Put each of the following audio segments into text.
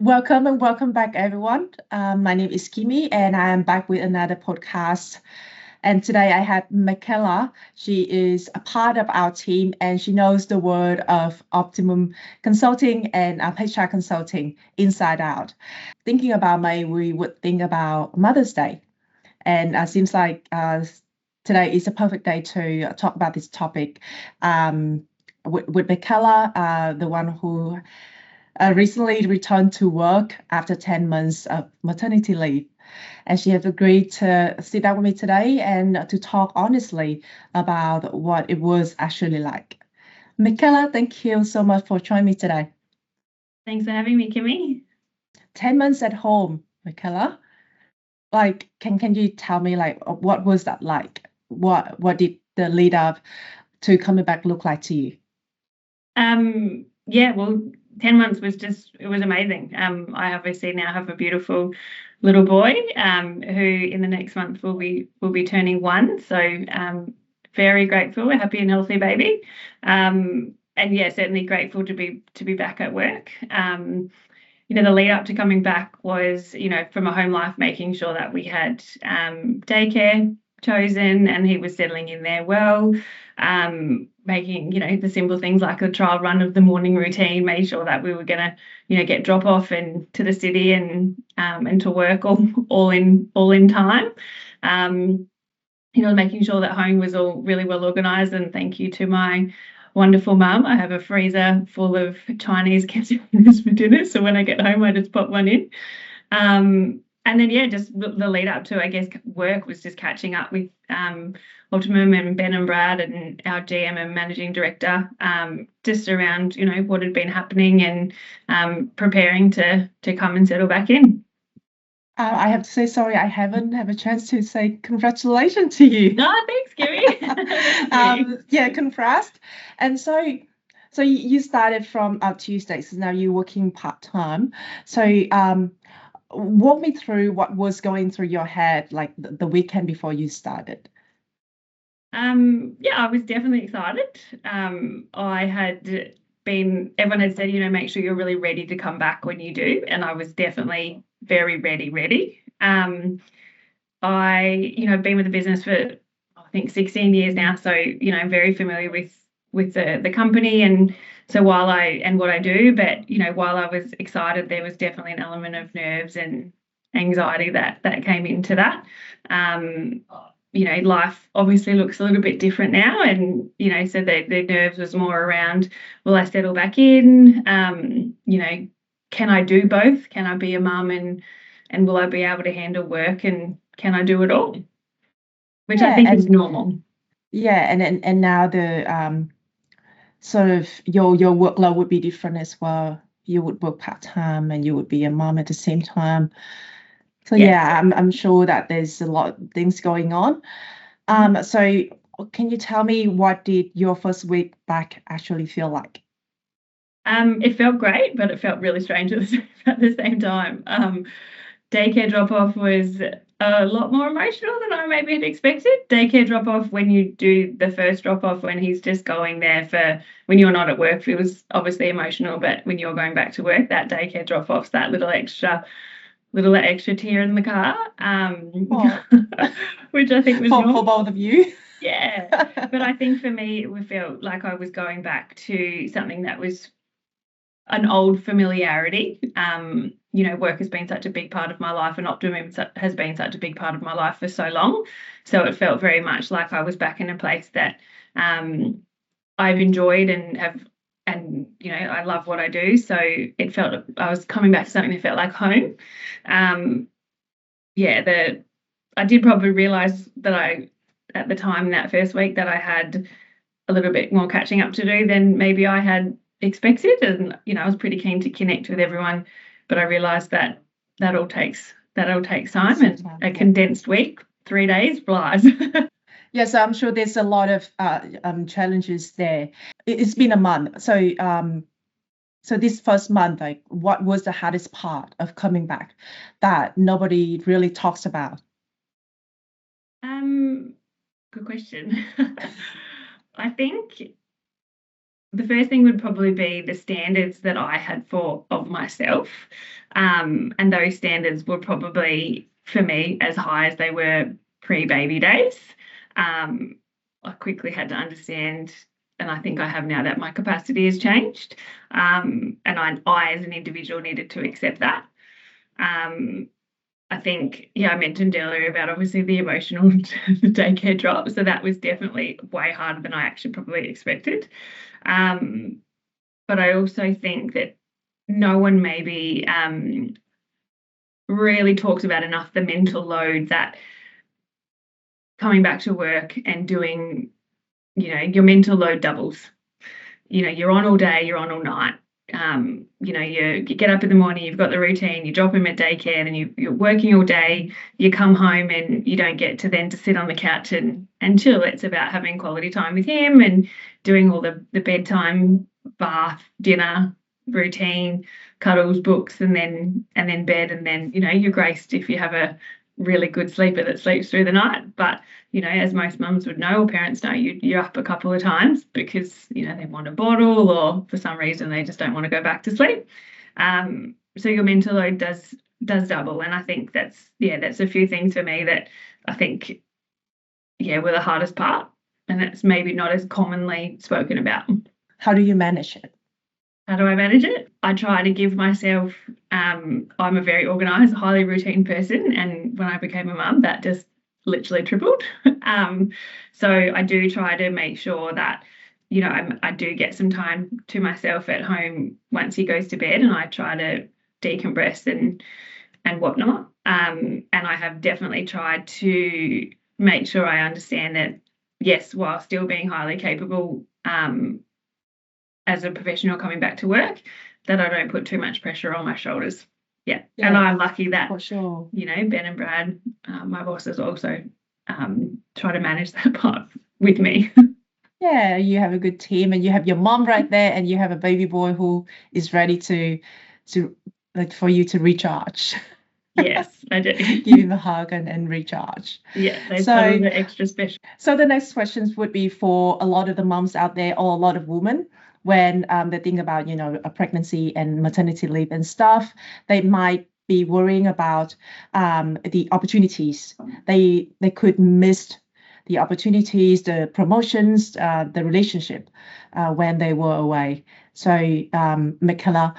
Welcome and welcome back, everyone. My name is Kimi, and I am back with another podcast. And today I have Mikahla. She is a part of our team, and she knows the word of optimum consulting and HR consulting inside out. Thinking about May, we would think about Mother's Day, and seems like today is a perfect day to talk about this topic. With Mikahla, the one who recently returned to work after 10 months of maternity leave. And she has agreed to sit down with me today and to talk honestly about what it was actually like. Mikahla, thank you so much for joining me today. Thanks for having me, Kimmy. 10 months at home, Mikahla. Can you tell me what was that like? What did the lead up to coming back look like to you? Well, 10 months it was amazing. I obviously now have a beautiful little boy who in the next month will be turning 1. So very grateful, a happy and healthy baby. And yeah, certainly grateful to be back at work. The lead up to coming back was, from a home life, making sure that we had daycare chosen and he was settling in there well, making, the simple things like a trial run of the morning routine, made sure that we were going to, get drop off and to the city and to work all in time. Making sure that home was all really well organised, and thank you to my wonderful mum. I have a freezer full of Chinese quesadillas for dinner, so when I get home I just pop one in. And then just the lead up to, I guess, work was just catching up with Optimum and Ben and Brad and our GM and managing director, just around what had been happening and preparing to come and settle back in. I have to say sorry, I haven't had a chance to say congratulations to you. Oh, thanks, Gary. Congrats. And so you started from Tuesday, so now you're working part-time. So walk me through what was going through your head like the weekend before you started. I was definitely excited. Everyone had said, make sure you're really ready to come back when you do. And I was definitely very ready. I've been with the business for, I think, 16 years now. So, I'm very familiar with the company and so what I do. But, while I was excited, there was definitely an element of nerves and anxiety that came into that. Life obviously looks a little bit different now, and so the nerves was more around, will I settle back in? Can I do both? Can I be a mum and will I be able to handle work, and can I do it all? Which I think is normal. Yeah, and now the sort of your workload would be different as well. You would work part-time and you would be a mom at the same time. So I'm sure that there's a lot of things going on. So can you tell me, what did your first week back actually feel like? It felt great, but it felt really strange at the same time. Daycare drop-off was a lot more emotional than I maybe had expected. Daycare drop-off, when you do the first drop-off, when he's just going there when you're not at work, it was obviously emotional, but when you're going back to work, that daycare drop-off's that little extra tear in the car, which I think was for both of you. Yeah, but I think for me, it felt like I was going back to something that was an old familiarity. Work has been such a big part of my life, and Optimum has been such a big part of my life for so long. So it felt very much like I was back in a place that I've enjoyed and I love what I do. So it felt I was coming back to something that felt like home. I did probably realise that at the time in that first week that I had a little bit more catching up to do than maybe I had expected, and I was pretty keen to connect with everyone, but I realised that all takes time, and a condensed week, 3 days flies. Yes, I'm sure there's a lot of challenges there. It's been a month, so this first month, what was the hardest part of coming back that nobody really talks about? Good question. I think the first thing would probably be the standards that I had of myself. And those standards were probably, for me, as high as they were pre-baby days. I quickly had to understand, and I think I have now, that my capacity has changed. And I as an individual needed to accept that. I think, I mentioned earlier about obviously the emotional the daycare drop. So that was definitely way harder than I actually probably expected. But I also think that no one maybe really talks about enough the mental load that coming back to work and doing, your mental load doubles. You're on all day, you're on all night. You get up in the morning, you've got the routine, you drop him at daycare, then you're working all day, you come home and you don't get to sit on the couch and chill. It's about having quality time with him and doing all the bedtime, bath, dinner routine, cuddles, books, and then bed, and then you're graced if you have a really good sleeper that sleeps through the night. But as most mums would know, or parents know, you're up a couple of times because they want a bottle, or for some reason they just don't want to go back to sleep. So your mental load does double, and I think that's a few things for me that I think were the hardest part, and it's maybe not as commonly spoken about. How do you manage it? How do I manage it? I try to give myself, I'm a very organised, highly routine person, and when I became a mum, that just literally tripled. So I do try to make sure that, I do get some time to myself at home once he goes to bed, and I try to decompress and whatnot. And I have definitely tried to make sure I understand that, yes, while still being highly capable, as a professional coming back to work, that I don't put too much pressure on my shoulders. Yeah. And I'm lucky that, for sure, Ben and Brad, my bosses, also try to manage that part with me. Yeah, you have a good team, and you have your mom right there, and you have a baby boy who is ready to like for you to recharge. Yes, I do. Give him a hug and recharge. Yeah, those cuddles are extra special. So the next questions would be for a lot of the moms out there, or a lot of women, when they think about a pregnancy and maternity leave and stuff. They might be worrying about the opportunities. They could miss the opportunities, the promotions, the relationship when they were away. So Mikahla,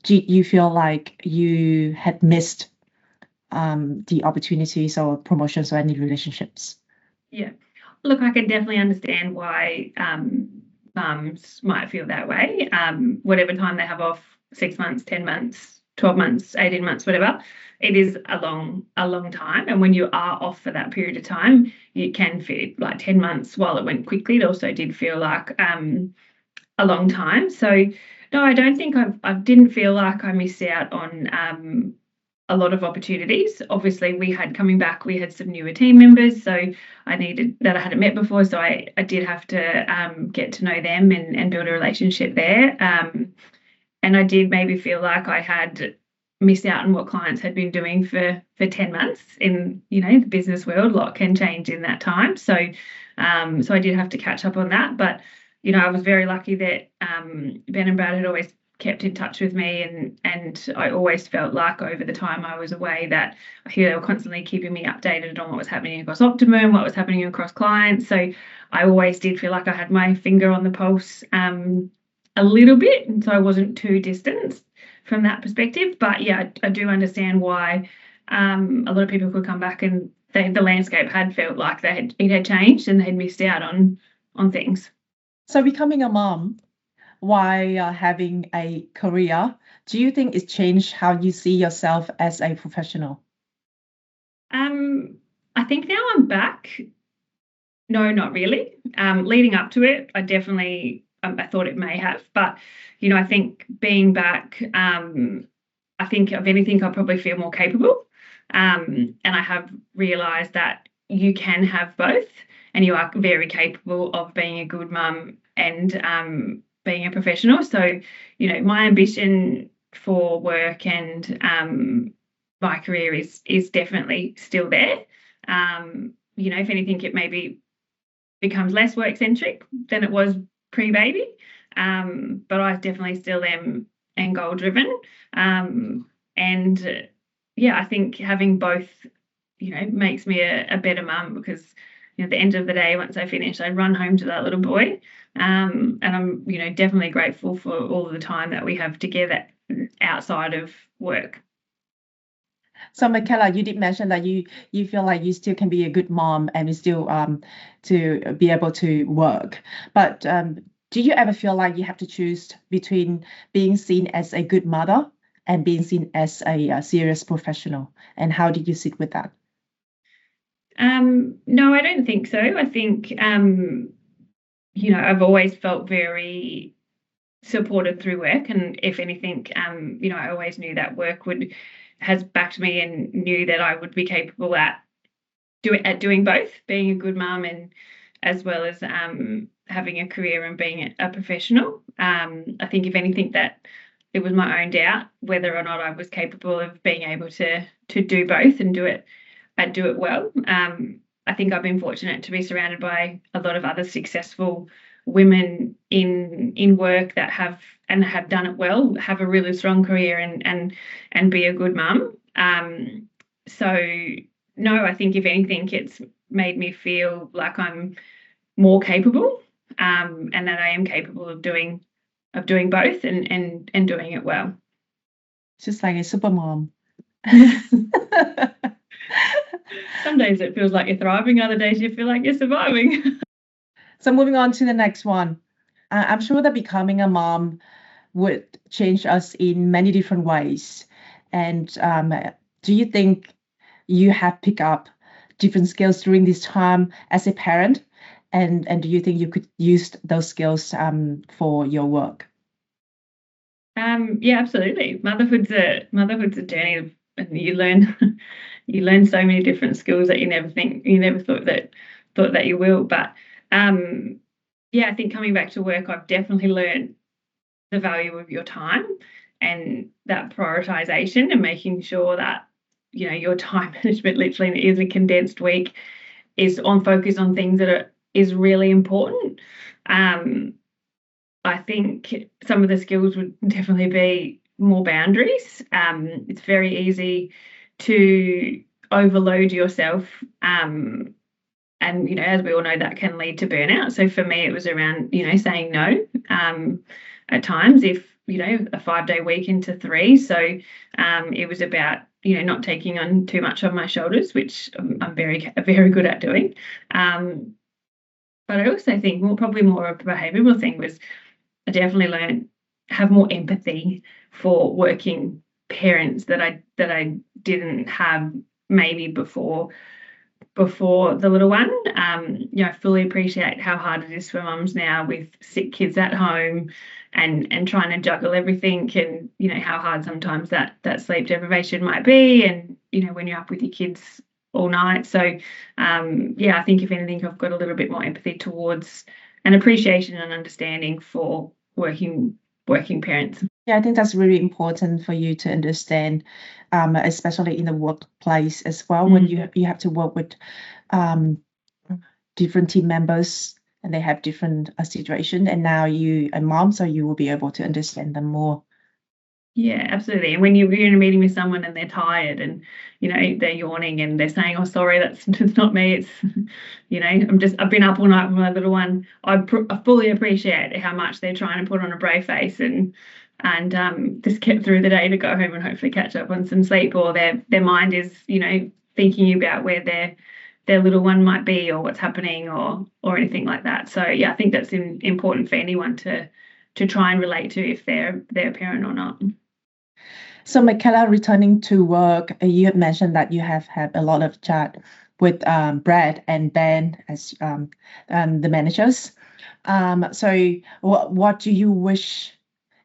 do you feel like you had missed the opportunities or promotions or any relationships? Yeah. Look, I can definitely understand why mums might feel that way. Whatever time they have off, 6 months, 10 months, 12 months, 18 months, whatever, it is a long time. And when you are off for that period of time, you can feel like 10 months, while it went quickly, it also did feel like a long time. So no, I don't think I didn't feel like I missed out on a lot of opportunities. Obviously, we had some newer team members, so I hadn't met before, so I did have to get to know them and build a relationship there. And I did maybe feel like I had missed out on what clients had been doing for 10 months. In the business world, a lot can change in that time. So I did have to catch up on that. But I was very lucky that Ben and Brad had always kept in touch with me, and I always felt like over the time I was away that they were constantly keeping me updated on what was happening across Optimum, what was happening across clients. So I always did feel like I had my finger on the pulse a little bit, and so I wasn't too distant from that perspective. But yeah, I do understand why a lot of people could come back and the landscape had felt like it had changed and they'd missed out on things. So becoming a mom while having a career, do you think it's changed how you see yourself as a professional? I think now I'm back. No, not really. Leading up to it, I definitely I thought it may have, but I think being back, I think if anything, I probably feel more capable, and I have realised that you can have both, and you are very capable of being a good mum and being a professional. So, my ambition for work and my career is definitely still there. If anything, it maybe becomes less work centric than it was pre-baby, but I definitely still am goal driven. And yeah, I think having both, makes me a better mum, because at the end of the day, once I finish, I run home to that little boy. And I'm, definitely grateful for all of the time that we have together outside of work. So Mikahla, you did mention that you feel like you still can be a good mom and you still to be able to work. But do you ever feel like you have to choose between being seen as a good mother and being seen as a serious professional? And how did you sit with that? No, I don't think so. I think I've always felt very supported through work, and if anything, I always knew that work has backed me and knew that I would be capable at doing both, being a good mum and as well as having a career and being a professional. I think if anything, that it was my own doubt whether or not I was capable of being able to do both and do it well. I think I've been fortunate to be surrounded by a lot of other successful women in work that have done it well, have a really strong career and be a good mum. So no, I think if anything, it's made me feel like I'm more capable, and that I am capable of doing both and doing it well. Just like a super mom. Some days it feels like you're thriving, other days you feel like you're surviving. So moving on to the next one. I'm sure that becoming a mom would change us in many different ways. And do you think you have picked up different skills during this time as a parent? And do you think you could use those skills for your work? Yeah, absolutely. Motherhood's a journey, and you learn so many different skills that you never thought that you will. But yeah, I think coming back to work, I've definitely learned the value of your time and that prioritization, and making sure that your time management literally is a condensed week is on focus on things that is really important. I think some of the skills would definitely be more boundaries. It's very easy to overload yourself, and as we all know, that can lead to burnout. So for me, it was around saying no at times, if a 5-day week into 3. So it was about not taking on too much on my shoulders, which I'm very good at doing. But I also think probably more of a behavioural thing was I definitely learned have more empathy for working parents that I didn't have maybe before the little one. I fully appreciate how hard it is for mums now with sick kids at home and trying to juggle everything, and how hard sometimes that sleep deprivation might be, and when you're up with your kids all night. So I think if anything, I've got a little bit more empathy towards an appreciation and understanding for working parents. Yeah, I think that's really important for you to understand, especially in the workplace as well, when you have to work with different team members and they have different situation, and now you a mom, so you will be able to understand them more. Yeah, absolutely. And when you're in a meeting with someone and they're tired and they're yawning and they're saying, "Oh, sorry, that's not me. It's I've been up all night with my little one." I fully appreciate how much they're trying to put on a brave face and just get through the day to go home and hopefully catch up on some sleep, or their mind is thinking about where their little one might be or what's happening or anything like that. So yeah, I think that's important for anyone to try and relate to, if they're a parent or not. So Mikahla, returning to work, you have mentioned that you have had a lot of chat with Brad and Ben as the managers. So what do you wish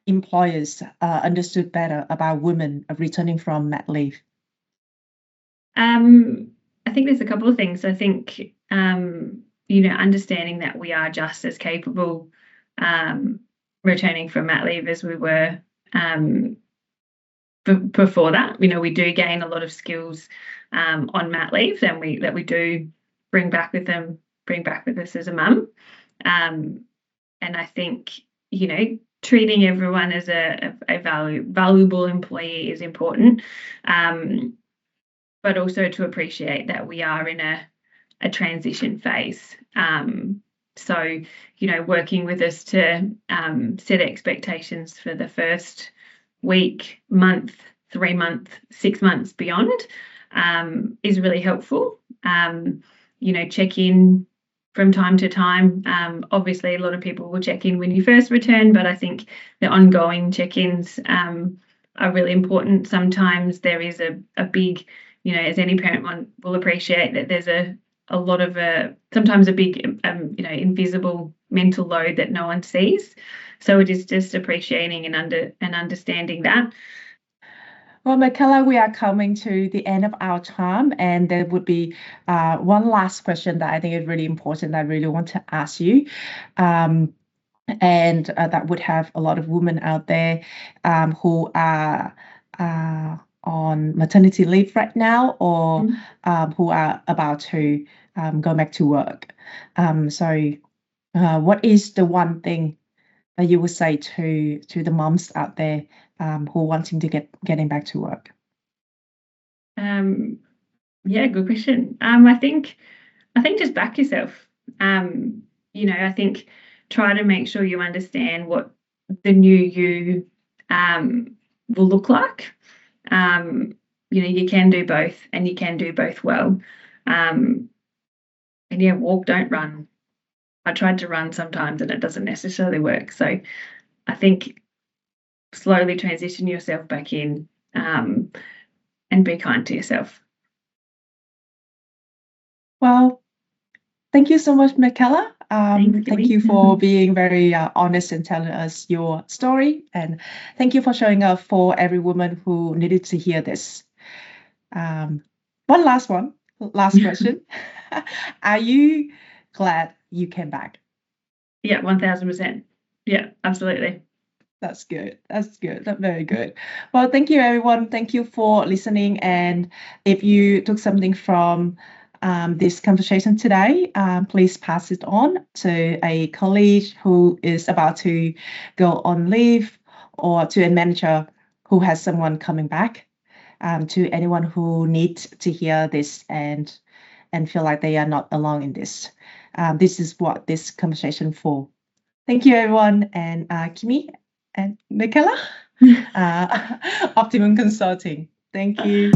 employers understood better about women returning from mat leave? I think there's a couple of things. I think understanding that we are just as capable returning from mat leave as we were before that. We do gain a lot of skills on mat leave, and we do bring back with us as a mum. And I think treating everyone as a valuable employee is important, but also to appreciate that we are in a transition phase. So, working with us to set expectations for the first week, month, 3 months, 6 months beyond is really helpful. Check in from time to time. Obviously, a lot of people will check in when you first return, but I think the ongoing check-ins are really important. Sometimes there is a big, as any parent will appreciate, that there's a lot of sometimes a big, invisible mental load that no one sees. So it is just appreciating and understanding that. Well, Mikahla, we are coming to the end of our time, and there would be one last question that I think is really important that I really want to ask you. And that would have a lot of women out there who are on maternity leave right now, or who are about to go back to work. So what is the one thing that you would say to the moms out there who are wanting to getting back to work? Yeah, good question. I think just back yourself. I think try to make sure you understand what the new you will look like. You can do both, and you can do both well. And yeah, walk, don't run. I tried to run sometimes and it doesn't necessarily work. So I think slowly transition yourself back in and be kind to yourself. Well, thank you so much, Mikahla. Thanks, Thank you for being very honest and telling us your story. And thank you for showing up for every woman who needed to hear this. One last question. Are you glad you came back? Yeah, 1000%. Yeah, absolutely. That's good. That's good. That's very good. Well, thank you, everyone. Thank you for listening. And if you took something from this conversation today, please pass it on to a colleague who is about to go on leave, or to a manager who has someone coming back, to anyone who needs to hear this and feel like they are not alone in this. This is what this conversation for. Thank you, everyone. And Kimi and Mikahla, Optimum Consulting. Thank you.